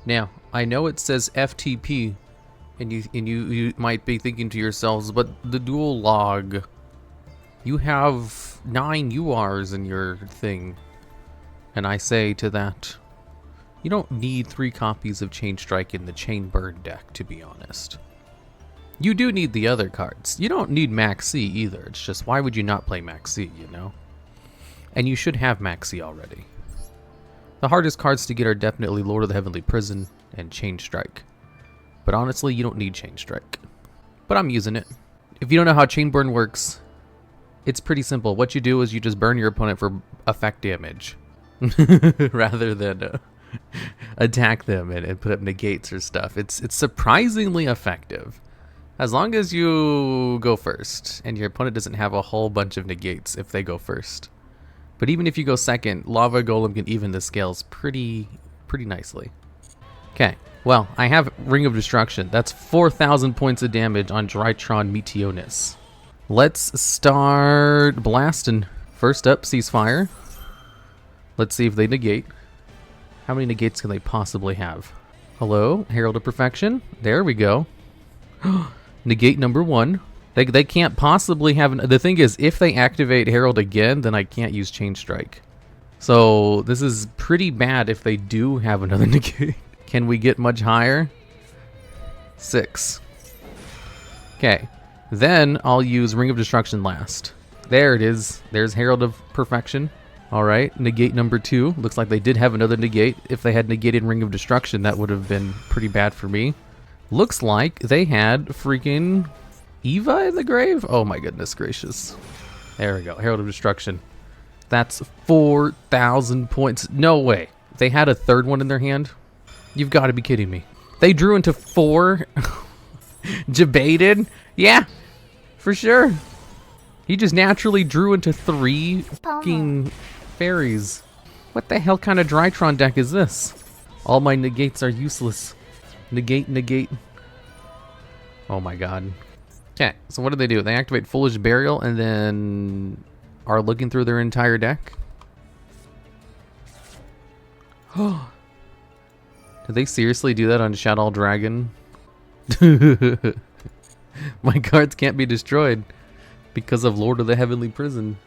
Now, I know it says FTP, and you might be thinking to yourselves, but the dual log, you have 9 URs in your thing. And I say to that, you don't need 3 copies of Chain Strike in the Chain Burn deck, to be honest. You do need the other cards. You don't need Max C either. It's just, why would you not play Max C, you know? And you should have Max C already. The hardest cards to get are definitely Lord of the Heavenly Prison and Chain Strike. But honestly, you don't need Chain Strike. But I'm using it. If you don't know how Chain Burn works, it's pretty simple. What you do is you just burn your opponent for effect damage. Rather than attack them and put up negates or stuff. It's surprisingly effective. As long as you go first, and your opponent doesn't have a whole bunch of negates if they go first. But even if you go second, Lava Golem can even the scales pretty nicely. Okay, well, I have Ring of Destruction. That's 4,000 points of damage on Drytron Meteonis. Let's start blasting. First up, Ceasefire. Let's see if they negate. How many negates can they possibly have? Hello, Herald of Perfection. There we go. Negate number 1. They can't possibly have... The thing is, if they activate Herald again, then I can't use Chain Strike. So this is pretty bad if they do have another negate. Can we get much higher? 6. Okay. Then I'll use Ring of Destruction last. There it is. There's Herald of Perfection. Alright, negate number 2. Looks like they did have another negate. If they had negated Ring of Destruction, that would have been pretty bad for me. Looks like they had freaking Eva in the grave? Oh my goodness gracious. There we go, Herald of Destruction. That's 4,000 points. No way. They had a third one in their hand? You've got to be kidding me. They drew into 4? Jebaited? Yeah, for sure. He just naturally drew into 3 fucking fairies. What the hell kind of Drytron deck is this? All my negates are useless. Negate. Oh my god. Okay, so what do? They activate Foolish Burial and then are looking through their entire deck. Did they seriously do that on Shadow Dragon? My cards can't be destroyed because of Lord of the Heavenly Prison.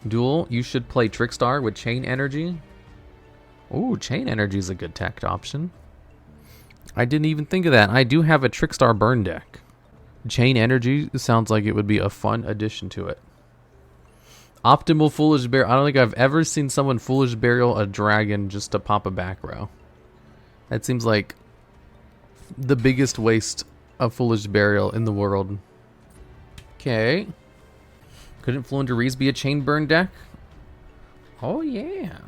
Duel, you should play Trickstar with Chain Energy. Ooh, Chain Energy is a good tech option. I didn't even think of that. I do have a Trickstar burn deck. Chain Energy sounds like it would be a fun addition to it. Optimal Foolish Burial. I don't think I've ever seen someone Foolish Burial a dragon just to pop a back row. That seems like the biggest waste of Foolish Burial in the world. Okay. Couldn't Fluent Reese be a Chain Burn deck? Oh yeah.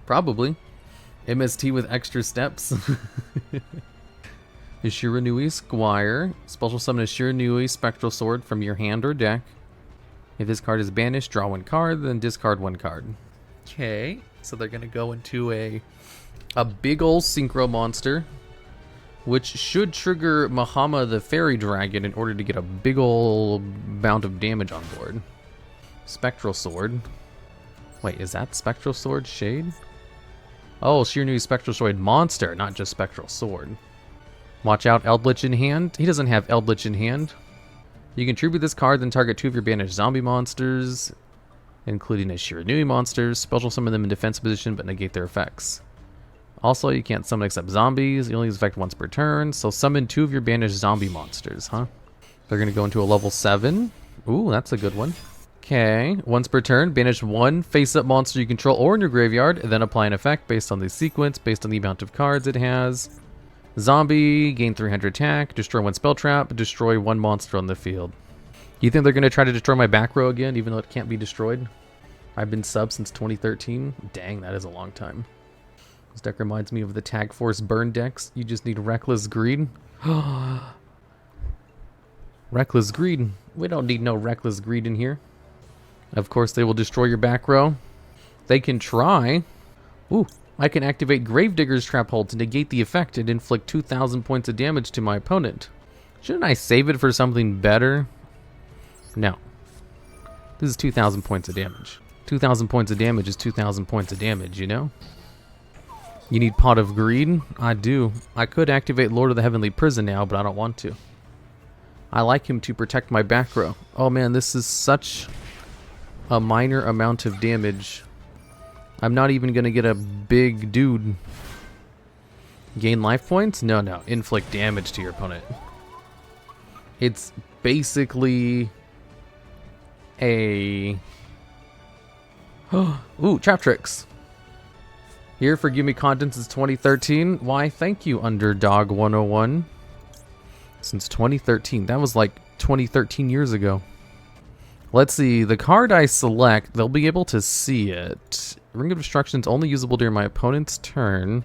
Probably. MST with extra steps. Ishiranui Squire. Special summon Ishiranui Spectral Sword from your hand or deck. If this card is banished, draw 1 card, then discard 1 card. Okay, so they're gonna go into a big ol' Synchro Monster, which should trigger Mahama the Fairy Dragon in order to get a big ol' amount of damage on board. Spectral Sword. Wait, is that Spectral Sword Shade? Oh, Shiranui Spectral Sword Monster, not just Spectral Sword. Watch out, Eldritch in hand. He doesn't have Eldritch in hand. You can tribute this card, then target 2 of your banished zombie monsters, including a Shiranui monsters. Special summon them in defense position, but negate their effects. Also, you can't summon except zombies. You only use effect once per turn, so summon 2 of your banished zombie monsters, huh? They're going to go into a level 7. Ooh, that's a good one. Okay, once per turn, banish 1 face-up monster you control or in your graveyard, and then apply an effect based on the sequence, based on the amount of cards it has. Zombie, gain 300 attack, destroy 1 spell trap, destroy 1 monster on the field. You think they're going to try to destroy my back row again, even though it can't be destroyed? I've been sub since 2013. Dang, that is a long time. This deck reminds me of the Tag Force burn decks. You just need Reckless Greed. Reckless Greed. We don't need no Reckless Greed in here. Of course, they will destroy your back row. They can try. Ooh, I can activate Gravedigger's Trap Hole to negate the effect and inflict 2,000 points of damage to my opponent. Shouldn't I save it for something better? No. This is 2,000 points of damage. 2,000 points of damage is 2,000 points of damage, you know? You need Pot of Greed? I do. I could activate Lord of the Heavenly Prison now, but I don't want to. I like him to protect my back row. Oh man, this is such a minor amount of damage. I'm not even gonna get a big dude. Gain life points? No, no. Inflict damage to your opponent. It's basically a... Ooh, trap tricks. Here for Give Me Content since 2013. Why, thank you, Underdog 101. Since 2013. That was like 13 years ago. Let's see. The card I select, they'll be able to see it. Ring of Destruction is only usable during my opponent's turn.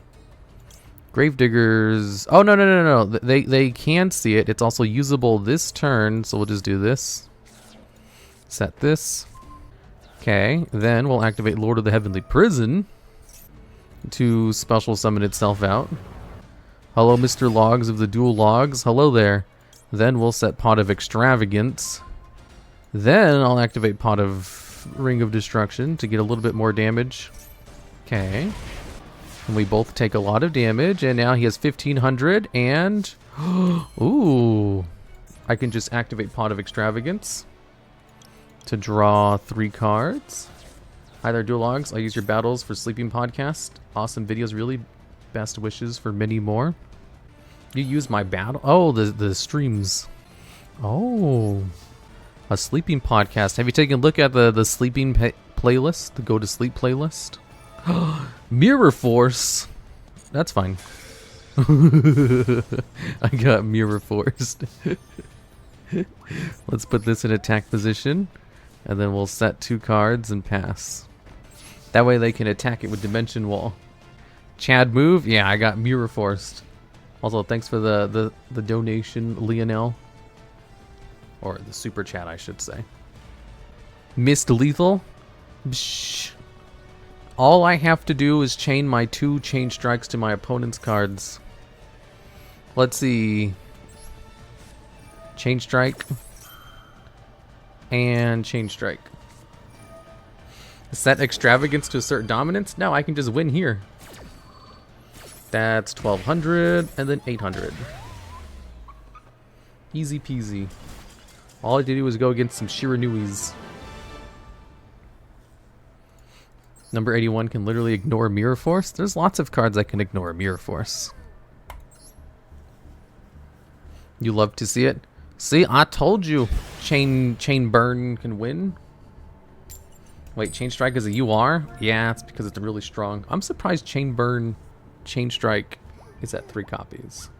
Gravediggers... Oh, no, no, no, no. They can see it. It's also usable this turn, so we'll just do this. Set this. Okay, then we'll activate Lord of the Heavenly Prison to special summon itself out. Hello, Mr. Logs of the Duel Logs. Hello there. Then we'll set Pot of Extravagance. Then I'll activate Pot of Ring of Destruction to get a little bit more damage. Okay. And we both take a lot of damage, and now he has 1500, and... Ooh. I can just activate Pot of Extravagance to draw 3 cards. Hi there, Duel Logs. I'll use your battles for Sleeping Podcast. Awesome videos, really. Best wishes for many more. You use my battle... Oh, the streams. Oh. A Sleeping Podcast. Have you taken a look at the Sleeping playlist? The Go to Sleep playlist? Mirror Force. That's fine. I got Mirror Forced. Let's put this in attack position. And then we'll set 2 cards and pass. That way they can attack it with Dimension Wall. Chad move? Yeah, I got Mirror Forced. Also, thanks for the donation, Lionel. Or the super chat, I should say. Missed Lethal? Bsh. All I have to do is chain my 2 chain strikes to my opponent's cards. Let's see. Chain strike. And chain strike. Set extravagance to assert dominance? No, I can just win here. That's 1200 and then 800. Easy peasy. All I had to do was go against some Shiranuis. Number 81 can literally ignore Mirror Force. There's lots of cards I can ignore Mirror Force. You love to see it? See, I told you Chain Burn can win. Wait, Chain Strike is a UR? Yeah, it's because it's really strong. I'm surprised Chain Burn, Chain Strike is at 3 copies.